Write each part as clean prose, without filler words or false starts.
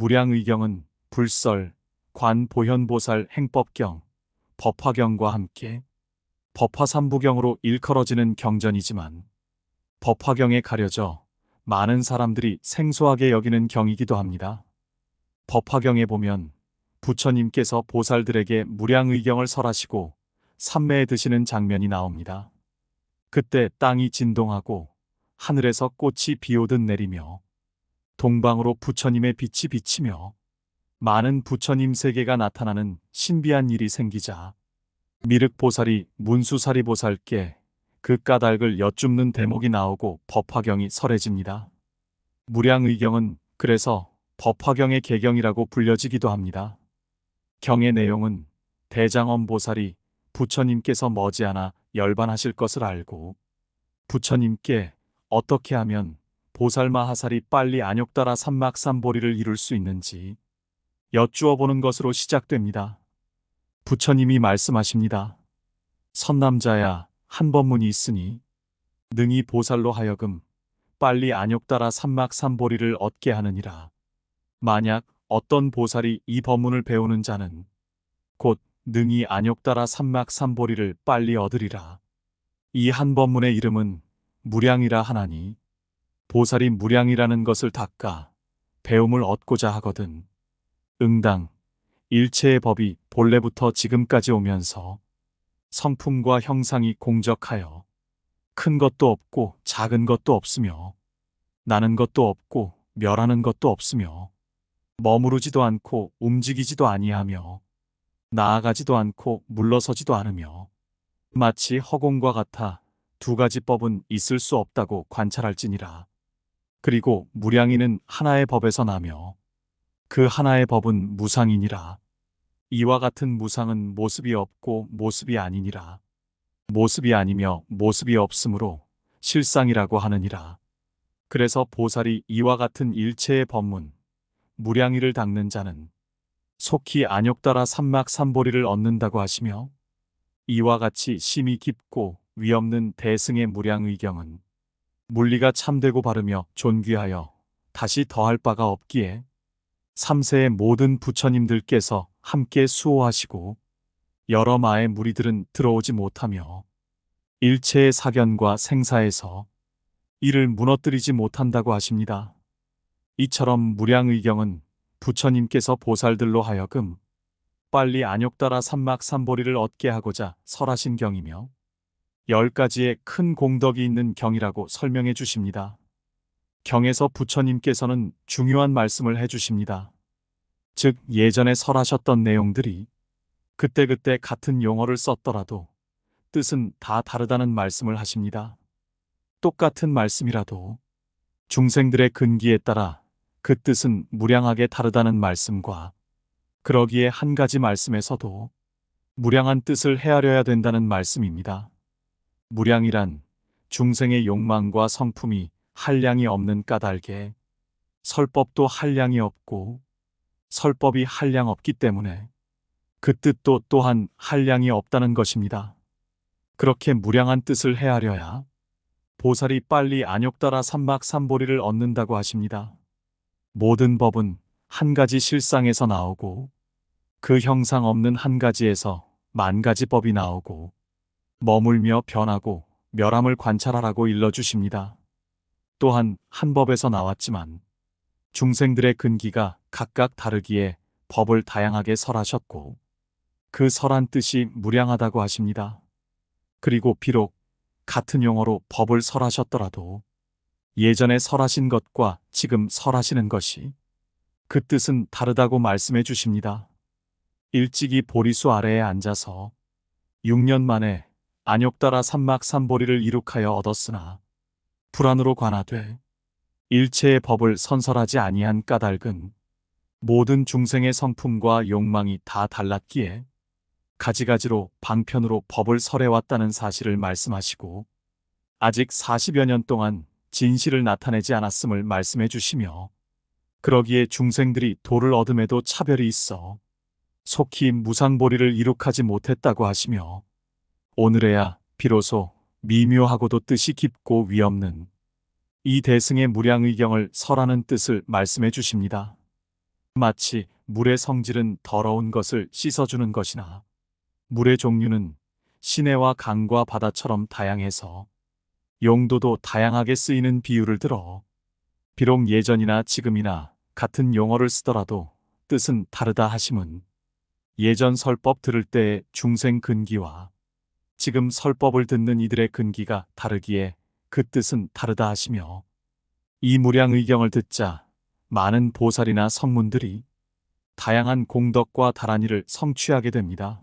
무량의경은 불설, 관보현보살 행법경, 법화경과 함께 법화삼부경으로 일컬어지는 경전이지만 법화경에 가려져 많은 사람들이 생소하게 여기는 경이기도 합니다. 법화경에 보면 부처님께서 보살들에게 무량의경을 설하시고 삼매에 드시는 장면이 나옵니다. 그때 땅이 진동하고 하늘에서 꽃이 비오듯 내리며 동방으로 부처님의 빛이 비치며 많은 부처님 세계가 나타나는 신비한 일이 생기자 미륵보살이 문수사리보살께 그 까닭을 여쭙는 대목이 나오고 법화경이 설해집니다. 무량의경은 그래서 법화경의 개경이라고 불려지기도 합니다. 경의 내용은 대장엄보살이 부처님께서 머지않아 열반하실 것을 알고 부처님께 어떻게 하면 보살마하살이 빨리 안욕따라 삼막삼보리를 이룰 수 있는지 여쭈어 보는 것으로 시작됩니다. 부처님이 말씀하십니다. 선남자야, 한 법문이 있으니 능히 보살로 하여금 빨리 안욕따라 삼막삼보리를 얻게 하느니라. 만약 어떤 보살이 이 법문을 배우는 자는 곧 능히 안욕따라 삼막삼보리를 빨리 얻으리라. 이 한 법문의 이름은 무량이라 하나니 보살이 무량이라는 것을 닦아 배움을 얻고자 하거든. 응당 일체의 법이 본래부터 지금까지 오면서 성품과 형상이 공적하여 큰 것도 없고 작은 것도 없으며 나는 것도 없고 멸하는 것도 없으며 머무르지도 않고 움직이지도 아니하며 나아가지도 않고 물러서지도 않으며 마치 허공과 같아 두 가지 법은 있을 수 없다고 관찰할지니라. 그리고 무량이는 하나의 법에서 나며 그 하나의 법은 무상이니라. 이와 같은 무상은 모습이 없고 모습이 아니니라. 모습이 아니며 모습이 없으므로 실상이라고 하느니라. 그래서 보살이 이와 같은 일체의 법문, 무량이를 닦는 자는 속히 안욕따라 삼막삼보리를 얻는다고 하시며 이와 같이 심이 깊고 위없는 대승의 무량의경은 물리가 참되고 바르며 존귀하여 다시 더할 바가 없기에 삼세의 모든 부처님들께서 함께 수호하시고 여러 마의 무리들은 들어오지 못하며 일체의 사견과 생사에서 이를 무너뜨리지 못한다고 하십니다. 이처럼 무량의경은 부처님께서 보살들로 하여금 빨리 안욕따라 삼막삼보리를 얻게 하고자 설하신 경이며 10가지의 큰 공덕이 있는 경이라고 설명해 주십니다. 경에서 부처님께서는 중요한 말씀을 해 주십니다. 즉 예전에 설하셨던 내용들이 그때그때 같은 용어를 썼더라도 뜻은 다 다르다는 말씀을 하십니다. 똑같은 말씀이라도 중생들의 근기에 따라 그 뜻은 무량하게 다르다는 말씀과 그러기에 한 가지 말씀에서도 무량한 뜻을 헤아려야 된다는 말씀입니다. 무량이란 중생의 욕망과 성품이 한량이 없는 까닭에 설법도 한량이 없고 설법이 한량 없기 때문에 그 뜻도 또한 한량이 없다는 것입니다. 그렇게 무량한 뜻을 헤아려야 보살이 빨리 안욕따라 삼막삼보리를 얻는다고 하십니다. 모든 법은 한 가지 실상에서 나오고 그 형상 없는 한 가지에서 만 가지 법이 나오고 머물며 변하고 멸함을 관찰하라고 일러주십니다. 또한 한 법에서 나왔지만 중생들의 근기가 각각 다르기에 법을 다양하게 설하셨고 그 설한 뜻이 무량하다고 하십니다. 그리고 비록 같은 용어로 법을 설하셨더라도 예전에 설하신 것과 지금 설하시는 것이 그 뜻은 다르다고 말씀해 주십니다. 일찍이 보리수 아래에 앉아서 6년 만에 안욕따라 삼막삼보리를 이룩하여 얻었으나 불안으로 관하되 일체의 법을 선설하지 아니한 까닭은 모든 중생의 성품과 욕망이 다 달랐기에 가지가지로 방편으로 법을 설해왔다는 사실을 말씀하시고 아직 40여 년 동안 진실을 나타내지 않았음을 말씀해 주시며 그러기에 중생들이 도를 얻음에도 차별이 있어 속히 무상보리를 이룩하지 못했다고 하시며 오늘에야 비로소 미묘하고도 뜻이 깊고 위없는 이 대승의 무량의경을 설하는 뜻을 말씀해 주십니다. 마치 물의 성질은 더러운 것을 씻어주는 것이나 물의 종류는 시내와 강과 바다처럼 다양해서 용도도 다양하게 쓰이는 비유를 들어 비록 예전이나 지금이나 같은 용어를 쓰더라도 뜻은 다르다 하심은 예전 설법 들을 때의 중생 근기와 지금 설법을 듣는 이들의 근기가 다르기에 그 뜻은 다르다 하시며 이 무량의경을 듣자 많은 보살이나 성문들이 다양한 공덕과 다란이를 성취하게 됩니다.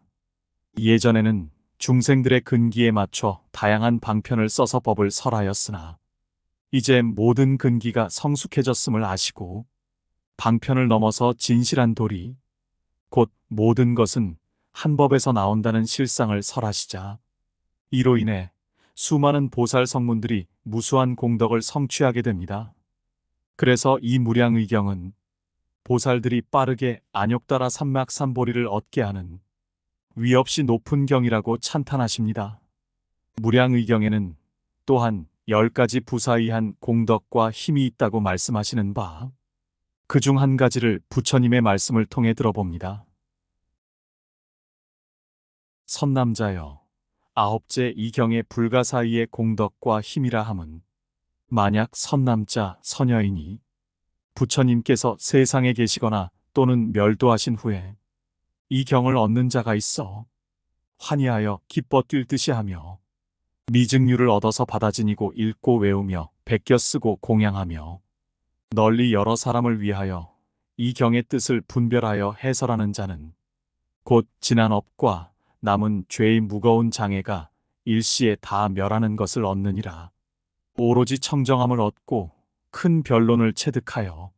예전에는 중생들의 근기에 맞춰 다양한 방편을 써서 법을 설하였으나 이제 모든 근기가 성숙해졌음을 아시고 방편을 넘어서 진실한 도리, 곧 모든 것은 한 법에서 나온다는 실상을 설하시자 이로 인해 수많은 보살 성문들이 무수한 공덕을 성취하게 됩니다. 그래서 이 무량의경은 보살들이 빠르게 안욕따라 삼막삼보리를 얻게 하는 위없이 높은 경이라고 찬탄하십니다. 무량의경에는 또한 10가지 부사의한 공덕과 힘이 있다고 말씀하시는 바, 그중 한 가지를 부처님의 말씀을 통해 들어봅니다. 선남자여, 아홉째 이 경의 불가사의의 공덕과 힘이라 함은 만약 선남자, 선여인이 부처님께서 세상에 계시거나 또는 멸도하신 후에 이 경을 얻는 자가 있어 환희하여 기뻐 뛸 듯이 하며 미증류를 얻어서 받아 지니고 읽고 외우며 베껴 쓰고 공양하며 널리 여러 사람을 위하여 이 경의 뜻을 분별하여 해설하는 자는 곧 지난 업과 남은 죄의 무거운 장애가 일시에 다 멸하는 것을 얻느니라. 오로지 청정함을 얻고 큰 변론을 체득하여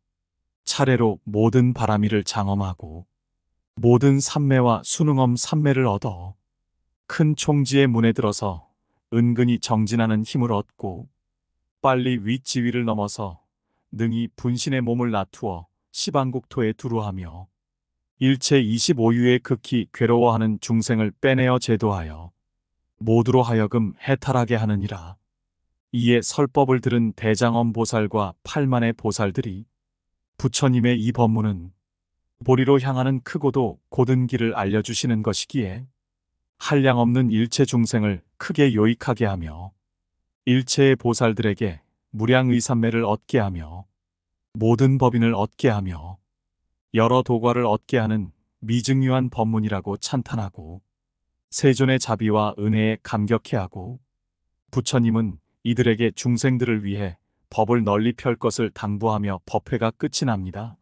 차례로 모든 바람이를 장엄하고 모든 삼매와 순응엄 삼매를 얻어 큰 총지의 문에 들어서 은근히 정진하는 힘을 얻고 빨리 윗지위를 넘어서 능히 분신의 몸을 나투어 시방국토에 두루하며 일체 25유의 극히 괴로워하는 중생을 빼내어 제도하여 모두로 하여금 해탈하게 하느니라. 이에 설법을 들은 대장엄 보살과 8만의 보살들이 부처님의 이 법문은 보리로 향하는 크고도 곧은 길을 알려주시는 것이기에 한량없는 일체 중생을 크게 요익하게 하며 일체의 보살들에게 무량의삼매를 얻게 하며 모든 법인을 얻게 하며 여러 도과를 얻게 하는 미증유한 법문이라고 찬탄하고 세존의 자비와 은혜에 감격해하고 부처님은 이들에게 중생들을 위해 법을 널리 펼 것을 당부하며 법회가 끝이 납니다.